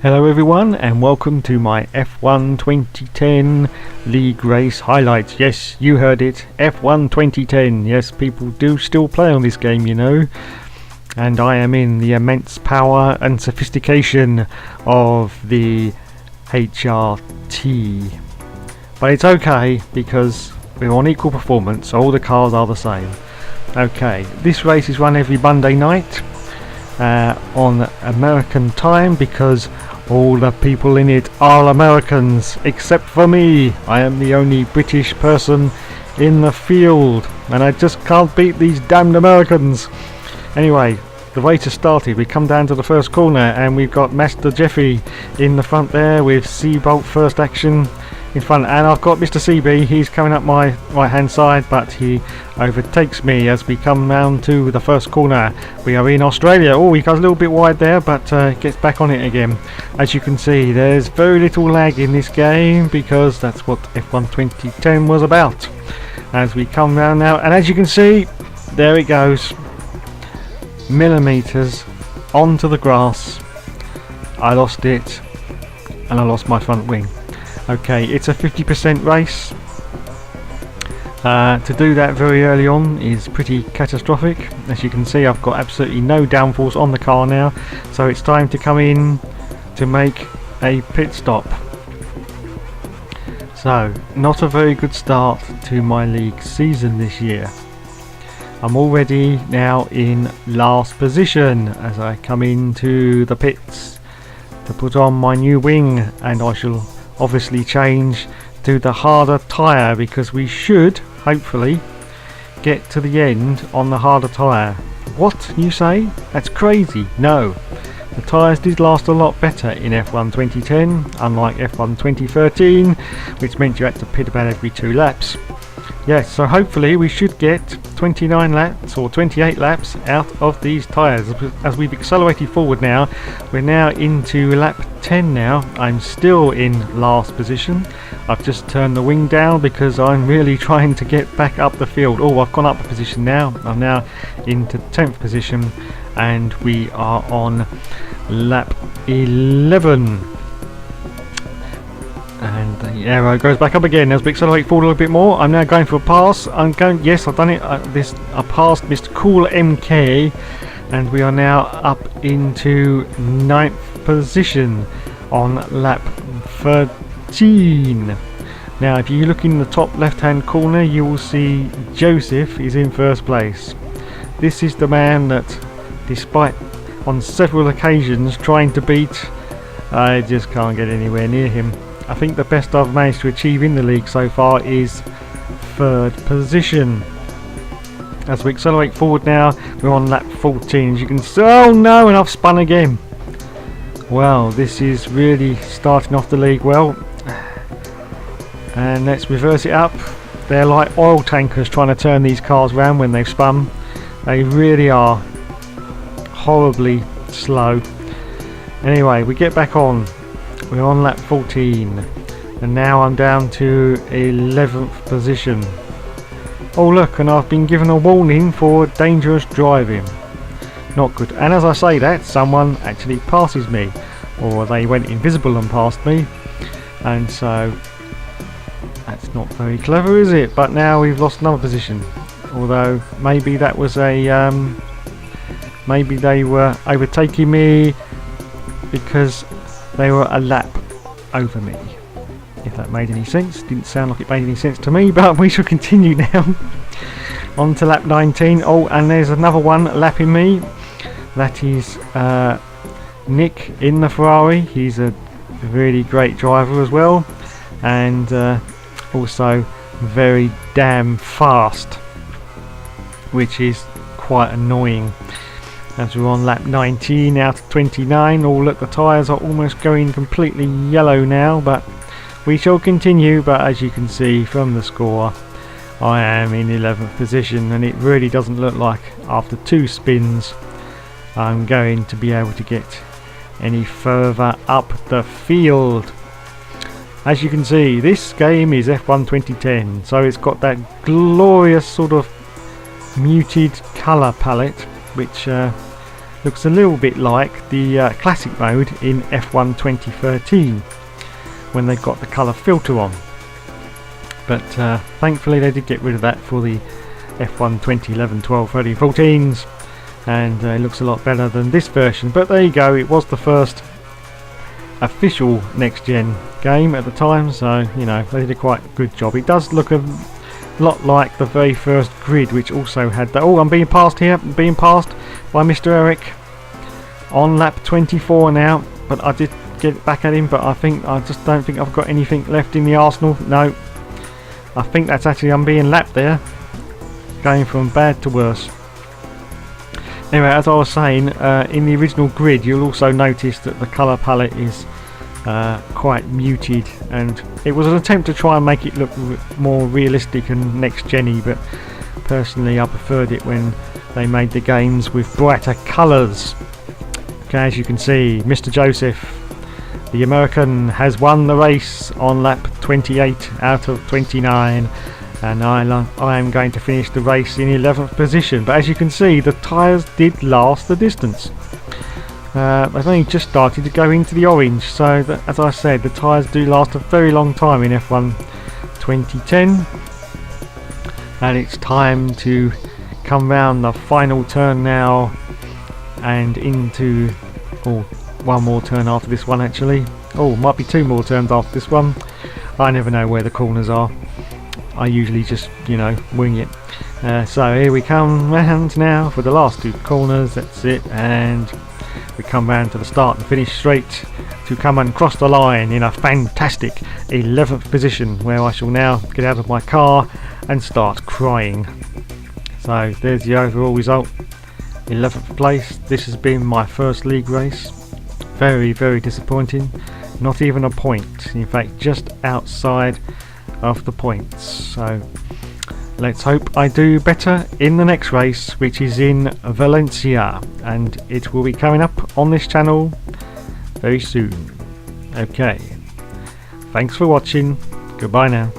Hello everyone and welcome to my F1 2010 League Race highlights. Yes, you heard it, F1 2010. Yes, people do still play on this game, you know. And I am in the immense power and sophistication of the HRT. But it's okay because we're on equal performance, all the cars are the same. Okay, this race is run every Monday night on American time because all the people in it are Americans except for me. I am the only British person in the field and I just can't beat these damned Americans. Anyway, the race has started. We come down to the first corner and we've got Master Jeffy in the front there with Seabolt first action in front, and I've got Mr. CB. He's coming up my right hand side, but he overtakes me as we come round to the first corner. We are in Australia. Oh, he goes a little bit wide there, but gets back on it again. As you can see, there's very little lag in this game because that's what F1 2010 was about. As we come round now, and as you can see, there it goes, millimeters onto the grass. I lost it and I lost my front wing. Okay, it's a 50% race. To do that very early on is pretty catastrophic. As you can see, I've got absolutely no downforce on the car now, so it's time to come in to make a pit stop. So, not a very good start to my league season this year. I'm already now in last position as I come into the pits to put on my new wing, and I shall obviously change to the harder tyre because we should hopefully get to the end on the harder tyre. What, you say? That's crazy. No, the tyres did last a lot better in F1 2010, unlike F1 2013, which meant you had to pit about every 2 laps. Yes, so hopefully we should get 29 laps or 28 laps out of these tyres. As we've accelerated forward now, we're now into lap 10 now. I'm still in last position. I've just turned the wing down because I'm really trying to get back up the field. Oh, I've gone up a position now. I'm now into 10th position and we are on lap 11. And the arrow goes back up again as we accelerate forward a little bit more. I'm now going for a pass. Yes, I've done it. I passed Mr. Cool MK, and we are now up into 9th position on lap 13. Now, if you look in the top left-hand corner, you will see Joseph is in first place. This is the man that, despite on several occasions trying to beat, I just can't get anywhere near him. I think the best I've managed to achieve in the league so far is 3rd position. As we accelerate forward now, we're on lap 14. As you can see, oh no, and I've spun again. Well, this is really starting off the league well. And let's reverse it up. They're like oil tankers trying to turn these cars around when they've spun. They really are horribly slow. Anyway, we get back on. We're on lap 14 and now I'm down to 11th position. Oh look, and I've been given a warning for dangerous driving. Not good. And as I say that, someone actually passes me, or they went invisible and passed me, and so that's not very clever, is it? But now we've lost another position, although maybe that was a maybe they were overtaking me because they were a lap over me. If that made any sense. Didn't sound like it made any sense to me, but we shall continue now. On to lap 19. Oh, and there's another one lapping me. That is Nick in the Ferrari. He's a really great driver as well, and also very damn fast, which is quite annoying. As we're on lap 19 out of 29. Oh look, the tyres are almost going completely yellow now, but we shall continue. But as you can see from the score, I am in 11th position, and it really doesn't look like after 2 spins I'm going to be able to get any further up the field. As you can see, this game is F1 2010, so it's got that glorious sort of muted colour palette, which looks a little bit like the classic mode in F1 2013 when they got the colour filter on. But thankfully they did get rid of that for the F1 2011, 12, 13, 14s, and it looks a lot better than this version. But there you go, it was the first official next gen game at the time, so you know, they did a quite good job. It does look a lot like the very first Grid, which also had that. Oh, I'm being passed here, being passed by Mr. Eric on lap 24 now, but I did get back at him, but I just don't think I've got anything left in the arsenal. No, I think that's actually, I'm being lapped there, going from bad to worse. Anyway, as I was saying, in the original Grid you'll also notice that the colour palette is quite muted, and it was an attempt to try and make it look more realistic and next-gen-y, but personally I preferred it when they made the games with brighter colours. Okay, as you can see, Mr. Joseph, the American, has won the race on lap 28 out of 29, and I am going to finish the race in 11th position. But as you can see, the tyres did last the distance. They've only just started to go into the orange, so that, as I said, the tyres do last a very long time in F1 2010. And it's time to come round the final turn now and into, oh, one more turn after this one actually. Oh, might be two more turns after this one. I never know where the corners are. I usually just, you know, wing it. So here we come round now for the last two corners. That's it, and we come round to the start and finish straight to come and cross the line in a fantastic 11th position, where I shall now get out of my car and start crying. So there's the overall result, 11th place. This has been my first league race. Very, very disappointing. Not even a point, in fact just outside of the points. So let's hope I do better in the next race, which is in Valencia, and it will be coming up on this channel very soon. Okay, thanks for watching. Goodbye now.